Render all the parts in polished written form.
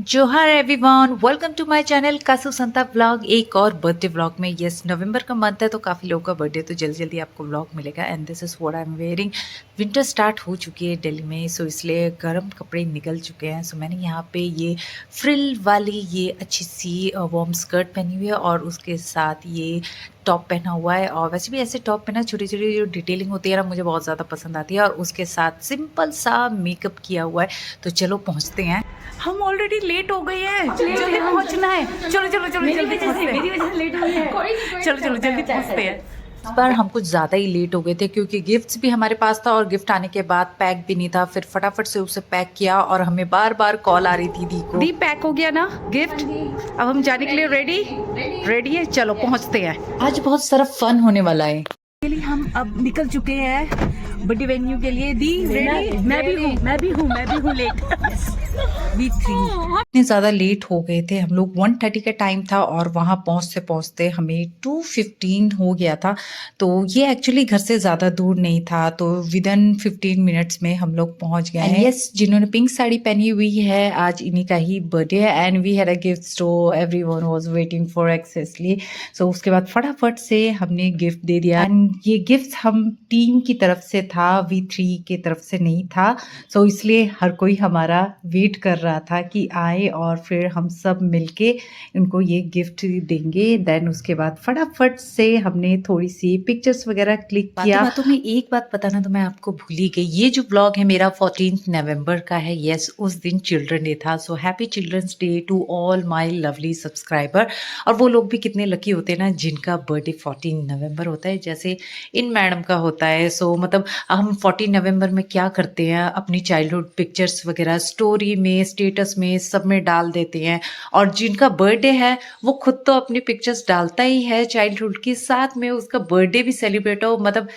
जोहार everyone, welcome to my channel कासु संता व्लॉग। एक और बर्थडे व्लॉग में। यस, नवंबर का मंथ है तो काफ़ी लोगों का बर्थडे, तो जल्दी जल्दी आपको व्लॉग मिलेगा। And this is what I am wearing. Winter start हो चुकी है दिल्ली में, सो इसलिए गर्म कपड़े निकल चुके हैं। सो मैंने यहाँ पे ये फ्रिल वाली ये अच्छी सी वार्म स्कर्ट पहनी हुई है और उसके साथ ये टॉप पहना हुआ है। और वैसे भी ऐसे टॉप पहना छोटी छोटी जो डिटेलिंग होती है ना, मुझे बहुत ज़्यादा पसंद आती है। और उसके साथ सिंपल सा मेकअप किया हुआ है। तो चलो पहुँचते हैं। हम ऑलरेडी लेट हो गए हैं, जल्दी पहुंचना है। चलो चलो चलो जल्दी पहुंचते हैं। मेरी वजह से लेट हुई है। चलो चलो जल्दी पहुंचते हैं। इस बार हम कुछ ज़्यादा ही लेट हो गए थे क्योंकि गिफ्ट्स भी हमारे पास था और गिफ्ट आने के बाद पैक भी नहीं था। फिर फटाफट से उसे पैक किया और हमें बार बार कॉल आ रही थी दी को। दी पैक हो गया ना गिफ्ट? अब हम जाने के लिए रेडी है। चलो पहुंचते हैं। आज बहुत सारा फन होने वाला है। हम अब निकल चुके हैं बर्थडे वेन्यू के लिए। दी रेडी? मैं भी हूँ लेट। इतने ज़्यादा लेट हो गए थे हम लोग। 1:30 का टाइम था और वहाँ पहुँचते पहुँचते हमें 2:15 हो गया था। तो ये एक्चुअली घर से ज़्यादा दूर नहीं था, तो विदिन 15 मिनट्स में हम लोग पहुँच गए हैं। यस, जिन्होंने पिंक साड़ी पहनी हुई है आज इन्हीं का ही बर्थडे है। And we had a gift, so everyone was waiting for excessively. So उसके बाद फटाफट से हमने गिफ्ट दे दिया। एंड ये गिफ्ट हम टीम की तरफ से था, V3 की तरफ से नहीं था। सो इसलिए हर कोई हमारा वेट कर रहा था कि आए और फिर हम सब मिलके इनको ये गिफ्ट देंगे। देन उसके बाद फटाफट से हमने थोड़ी सी पिक्चर्स वगैरह क्लिक किया। बातों में एक बात बताना तो मैं आपको भूल ही गई। ये जो ब्लॉग है मेरा 14 नवंबर का है। यस, उस दिन चिल्ड्रन डे था। So happy children's day to all my lovely subscriber. और वो लोग भी कितने लकी होते हैं ना जिनका बर्थडे 14 नवंबर होता है, जैसे इन मैडम का होता है। सो मतलब हम 14 नवंबर में क्या करते हैं, अपनी चाइल्डहुड पिक्चर्स वगैरह स्टोरी में, स्टेटस में, सब में डाल देते हैं। और जिनका बर्थडे है वो खुद तो अपनी पिक्चर्स डालता ही है चाइल्डहुड के साथ में, उसका बर्थडे भी सेलिब्रेट हो। मतलब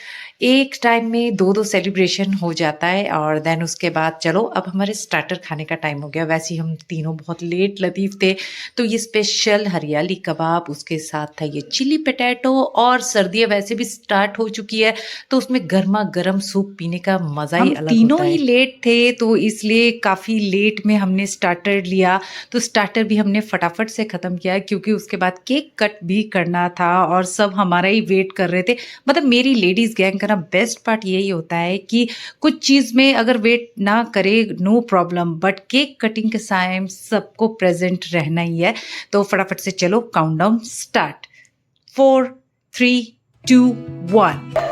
एक टाइम में दो सेलिब्रेशन हो जाता है। और देन उसके बाद चलो अब हमारे स्टार्टर खाने का टाइम हो गया। वैसे ही हम तीनों बहुत लेट लतीफ़ थे, तो ये स्पेशल हरियाली कबाब, उसके साथ था ये चिली पटैटो। और सर्दियाँ वैसे भी स्टार्ट हो चुकी है तो उसमें गर्मा गर्म सूप पीने का मज़ा ही अलग होता है। तीनों ही लेट थे तो इसलिए काफ़ी लेट में हमने स्टार्टर लिया। तो स्टार्टर भी हमने फटाफट से ख़त्म किया क्योंकि उसके बाद केक कट भी करना था और सब हमारा ही वेट कर रहे थे। मतलब मेरी लेडीज़ गैंग का ना बेस्ट पार्ट यही होता है कि कुछ चीज़ में अगर वेट ना करे no problem, but cake cutting के टाइम सबको प्रेजेंट रहना ही है। तो फटाफट से चलो काउंटडाउन स्टार्ट। 4, 3, 2, 1।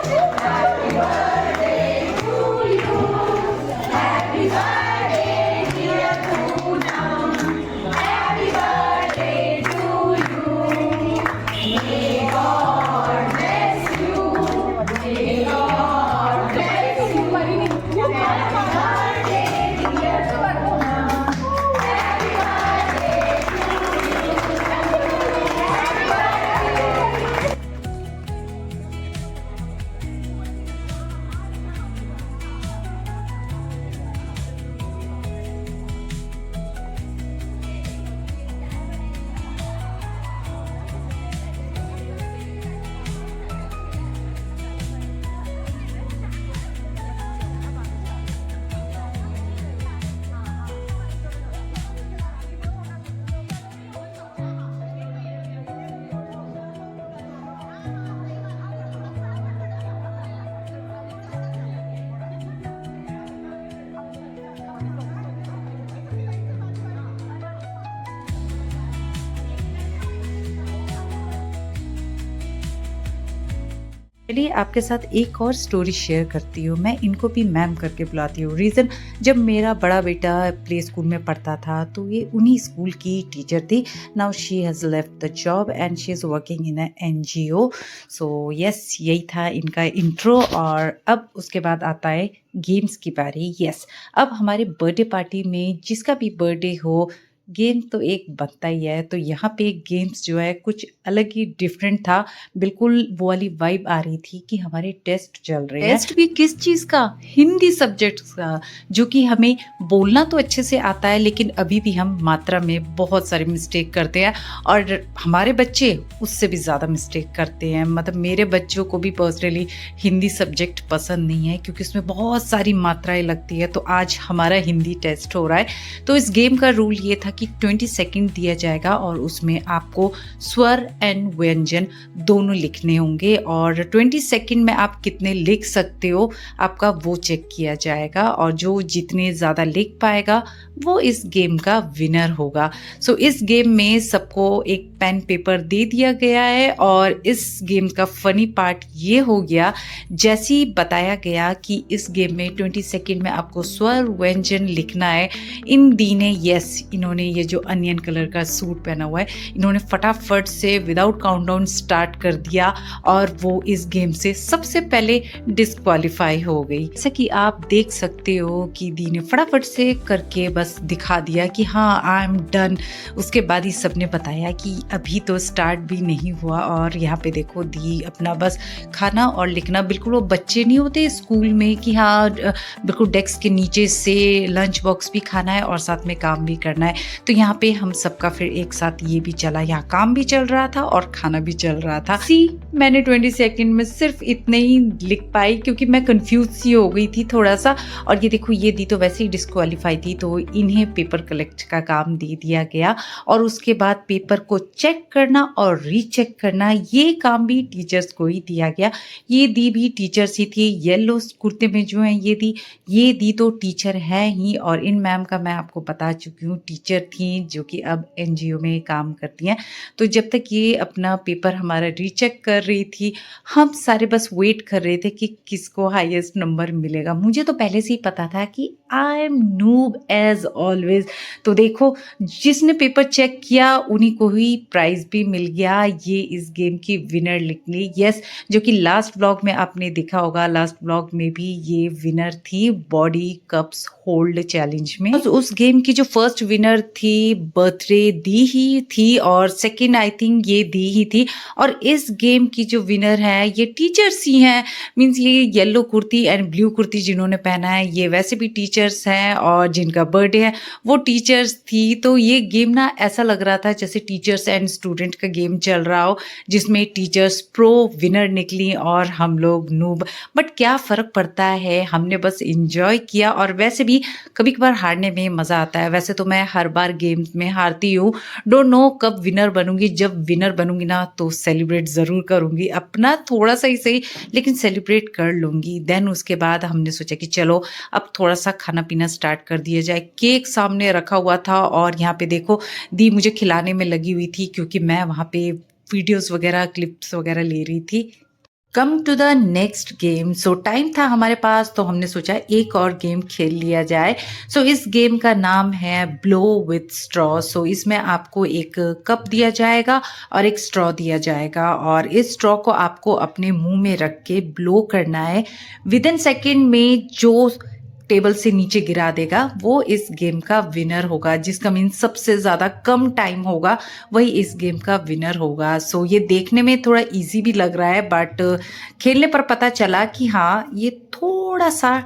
चलिए आपके साथ एक और स्टोरी शेयर करती हूँ। मैं इनको भी मैम करके बुलाती हूँ। रीज़न, जब मेरा बड़ा बेटा प्ले स्कूल में पढ़ता था तो ये उन्हीं स्कूल की टीचर थी। Now she has left the job and she is working in a NGO। So yes, यही था इनका इंट्रो। और अब उसके बाद आता है गेम्स की बारी। यस, अब हमारे बर्थडे पार्टी में जिसका भी बर्थडे हो, गेम तो एक बनता ही है। तो यहाँ पे गेम्स जो है कुछ अलग ही डिफरेंट था। बिल्कुल वो वाली वाइब आ रही थी कि हमारे टेस्ट चल रहे हैं। टेस्ट भी किस चीज़ का? हिंदी सब्जेक्ट का, जो कि हमें बोलना तो अच्छे से आता है लेकिन अभी भी हम मात्रा में बहुत सारे मिस्टेक करते हैं। और हमारे बच्चे उससे भी ज़्यादा मिस्टेक करते हैं। मतलब मेरे बच्चों को भी पर्सनली हिंदी सब्जेक्ट पसंद नहीं है क्योंकि उसमें बहुत सारी मात्राएं लगती है। तो आज हमारा हिंदी टेस्ट हो रहा है। तो इस गेम का रूल ये था कि 20 सेकंड दिया जाएगा और उसमें आपको स्वर एंड व्यंजन दोनों लिखने होंगे और 20 सेकंड में आप कितने लिख सकते हो आपका वो चेक किया जाएगा और जो जितने ज़्यादा लिख पाएगा वो इस गेम का विनर होगा। सो इस गेम में सबको एक पेन पेपर दे दिया गया है और इस गेम का फनी पार्ट ये हो गया, जैसे ही बताया गया कि इस गेम में 20 सेकंड में आपको स्वर व्यंजन लिखना है, इन दी ने इन्होंने ये जो अनियन कलर का सूट पहना हुआ है, इन्होंने फटाफट से विदाउट काउंटडाउन स्टार्ट कर दिया और वो इस गेम से सबसे पहले डिस्क्वालीफाई हो गई। जैसा कि आप देख सकते हो कि दी ने फटाफट से करके बस दिखा दिया कि हाँ आई एम डन। उसके बाद ही सबने बताया कि अभी तो स्टार्ट भी नहीं हुआ और यहाँ पे देखो दी अपना बस खाना और लिखना, बिल्कुल वो बच्चे नहीं होते स्कूल में कि हाँ बिल्कुल डेस्क के नीचे से लंच बॉक्स भी खाना है और साथ में काम भी करना है। तो यहाँ पे हम सबका फिर एक साथ ये भी चला, यहाँ काम भी चल रहा था और खाना भी चल रहा था। मैंने 20 सेकंड में सिर्फ इतने ही लिख पाई क्योंकि मैं कंफ्यूज सी हो गई थी थोड़ा सा। और ये देखो ये दी तो वैसे ही डिस्क्वालीफाई थी तो इन्हें पेपर कलेक्ट का काम दे दिया गया और उसके बाद पेपर को चेक करना और रीचेक करना ये काम भी टीचर्स को ही दिया गया। ये दी भी टीचर्स ही थी, येलो कुर्ते में जो है ये दी तो टीचर है ही और इन मैम का मैं आपको बता चुकी हूँ टीचर थी जो कि अब एनजीओ में काम करती हैं। तो जब तक ये अपना पेपर हमारा रीचेक कर रही थी हम सारे बस वेट कर रहे थे कि किसको हाईएस्ट नंबर मिलेगा। मुझे तो पहले से ही पता था कि I am noob as always. तो देखो जिसने पेपर चेक किया उन्हीं को ही प्राइज भी मिल गया, ये इस गेम की विनर निकली। जो कि लास्ट व्लॉग में आपने देखा होगा, लास्ट व्लॉग में भी ये विनर थी बॉडी कप्स होल्ड चैलेंज में। उस गेम की जो फर्स्ट विनर थी बर्थडे दी ही थी और सेकंड आई थिंक ये दी ही थी और इस गेम की जो विनर है ये टीचर्स ही हैं। मीन्स ये yellow kurti and blue kurti जिन्होंने पहना है ये वैसे भी टीचर्स हैं और जिनका बर्थडे है वो टीचर्स थी। तो ये गेम ना ऐसा लग रहा था जैसे टीचर्स एंड स्टूडेंट का गेम चल रहा हो जिसमें टीचर्स प्रो विनर निकली और हम लोग नूब। बट क्या फ़र्क पड़ता है, हमने बस इंजॉय किया और वैसे भी कभी कभार हारने में मज़ा आता है। वैसे तो मैं हर बार गेम में हारती हूँ, डोंट नो कब विनर बनूंगी। जब विनर बनूंगी ना तो सेलिब्रेट ज़रूर करूंगी, अपना थोड़ा सा ही सही लेकिन सेलिब्रेट कर लूँगी। देन उसके बाद हमने सोचा कि चलो अब थोड़ा सा खाना पीना स्टार्ट कर दिया जाए। केक सामने रखा हुआ था और यहाँ पे देखो दी मुझे खिलाने में लगी हुई थी क्योंकि मैं वहाँ पे वीडियोस वगैरह क्लिप्स वगैरह ले रही थी। Come to the next game. So time था हमारे पास तो हमने सोचा एक और गेम खेल लिया जाए। सो इस गेम का नाम है ब्लो विथ स्ट्रॉ। सो इसमें आपको एक कप दिया जाएगा और एक स्ट्रॉ दिया जाएगा और इस स्ट्रॉ को आपको अपने मुंह में रख के ब्लो करना है। विद इन सेकेंड में जो टेबल से नीचे गिरा देगा वो इस गेम का विनर होगा, जिसका मीन्स सबसे ज़्यादा कम टाइम होगा वही इस गेम का विनर होगा। सो ये देखने में थोड़ा इजी भी लग रहा है बट खेलने पर पता चला कि हाँ ये थोड़ा सा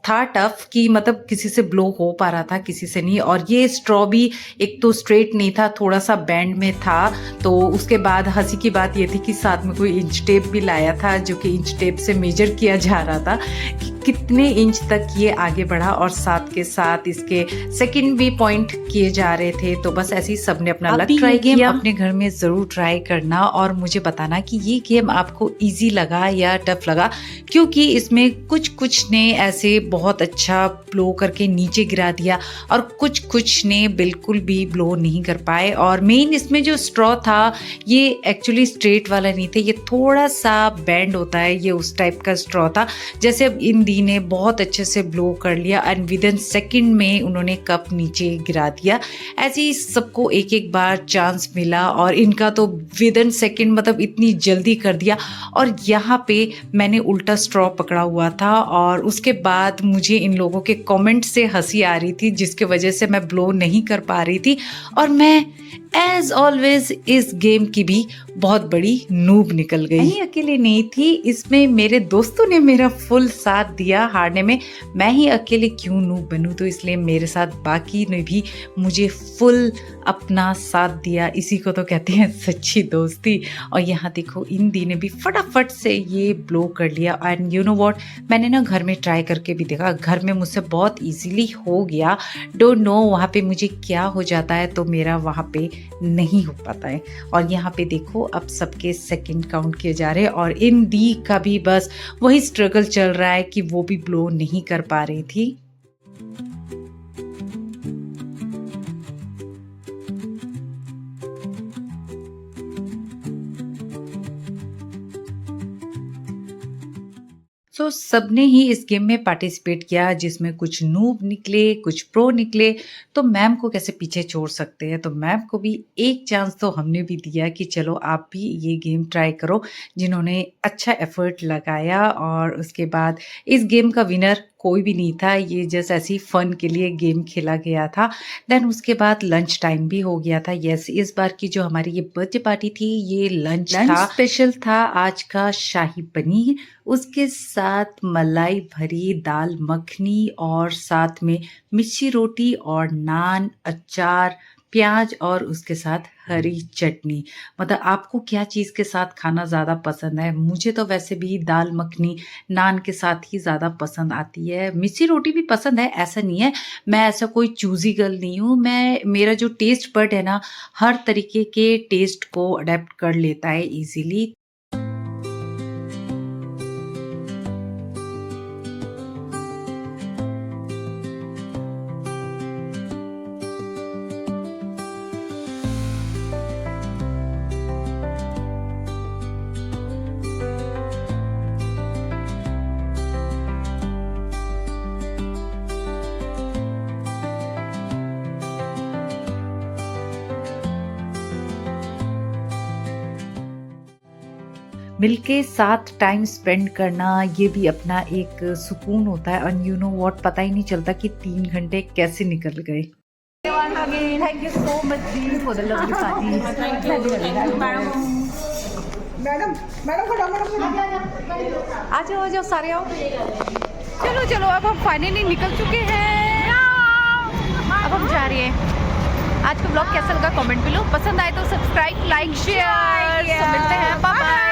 था टफ कि मतलब किसी से ब्लो हो पा रहा था किसी से नहीं। और ये स्ट्रॉ भी एक तो स्ट्रेट नहीं था, थोड़ा सा बैंड में था। तो उसके बाद हंसी की बात ये थी कि साथ में कोई इंच टेप भी लाया था जो कि इंच टेप से मेजर किया जा रहा था कि कितने इंच तक ये आगे बढ़ा और साथ के साथ इसके सेकंड भी पॉइंट किए जा रहे थे। तो बस ऐसे ही सबने अपना लक ट्राई किया। अपने घर में ज़रूर ट्राई करना और मुझे बताना कि ये गेम आपको इजी लगा या टफ लगा, क्योंकि इसमें कुछ ने ऐसे बहुत अच्छा ब्लो करके नीचे गिरा दिया और कुछ ने बिल्कुल भी ब्लो नहीं कर पाए। और मेन इसमें जो स्ट्रॉ था ये एक्चुअली स्ट्रेट वाला नहीं थे, ये थोड़ा सा बैंड होता है, ये उस टाइप का स्ट्रॉ था। जैसे अब इन दी ने बहुत अच्छे से ब्लो कर लिया एंड विद इन सेकेंड में उन्होंने कप नीचे गिरा दिया। ऐसे ही सबको एक एक बार चांस मिला और इनका तो विद इन सेकेंड मतलब इतनी जल्दी कर दिया। और यहाँ पे मैंने उल्टा स्ट्रॉ पकड़ा हुआ था और उसके बाद मुझे इन लोगों के कमेंट से हंसी आ रही थी जिसके वजह से मैं ब्लो नहीं कर पा रही थी और मैं एज ऑलवेज इस गेम की भी बहुत बड़ी नूब निकल गई। अकेले नहीं थी, इसमें मेरे दोस्तों ने मेरा फुल साथ दिया हारने में। मैं ही अकेले क्यों नूब बनूं, तो इसलिए मेरे साथ बाकी ने भी मुझे फुल अपना साथ दिया। इसी को तो कहते हैं सच्ची दोस्ती। और यहाँ देखो इंदी ने भी फटाफट से ये ब्लो कर लिया। एंड यू नो व्हाट, मैंने ना घर में ट्राई करके भी देखा, घर में मुझसे बहुत इजीली हो गया। डोंट नो वहाँ पे मुझे क्या हो जाता है, तो मेरा वहाँ पे नहीं हो पाता है। और यहाँ पे देखो अब सबके सेकंड काउंट किए जा रहे हैं और इंदी का भी बस वही स्ट्रगल चल रहा है कि वो भी ब्लो नहीं कर पा रही थी। सो सबने ही इस गेम में पार्टिसिपेट किया, जिसमें कुछ नूब निकले, कुछ प्रो निकले। तो मैम को कैसे पीछे छोड़ सकते हैं, तो मैम को भी एक चांस तो हमने भी दिया कि चलो आप भी ये गेम ट्राई करो, जिन्होंने अच्छा एफर्ट लगाया। और उसके बाद इस गेम का विनर कोई भी नहीं था, ये जस्ट ऐसी फन के लिए गेम खेला गया था। देन उसके बाद लंच टाइम भी हो गया था। यस, इस बार की जो हमारी ये बर्थडे पार्टी थी, ये लंच था। स्पेशल था आज का शाही पनीर, उसके साथ मलाई भरी दाल मखनी और साथ में मिर्ची रोटी और नान, अचार, प्याज और उसके साथ हरी चटनी। मतलब आपको क्या चीज़ के साथ खाना ज़्यादा पसंद है? मुझे तो वैसे भी दाल मखनी नान के साथ ही ज़्यादा पसंद आती है। मिर्ची रोटी भी पसंद है, ऐसा नहीं है। मैं ऐसा कोई चूज़ी गर्ल नहीं हूँ। मेरा जो टेस्ट बड है ना, हर तरीके के टेस्ट को अडेप्ट कर लेता है ईज़िली। मिलके साथ टाइम स्पेंड करना, ये भी अपना एक सुकून होता है। एंड यू नो व्हाट, पता ही नहीं चलता कि 3 घंटे कैसे निकल गए। Thank you so much, Dee, for the lovely party. Thank you, madam. आ जाओ सारे आओ। चलो अब हम फाइनली निकल चुके हैं। अब हम जा रहे हैं। आज का ब्लॉग कैसा लगा कमेंट में लो। पसंद आए तो सब्सक्राइब, लाइक, शेयर। मिलते हैं, बाय बाय।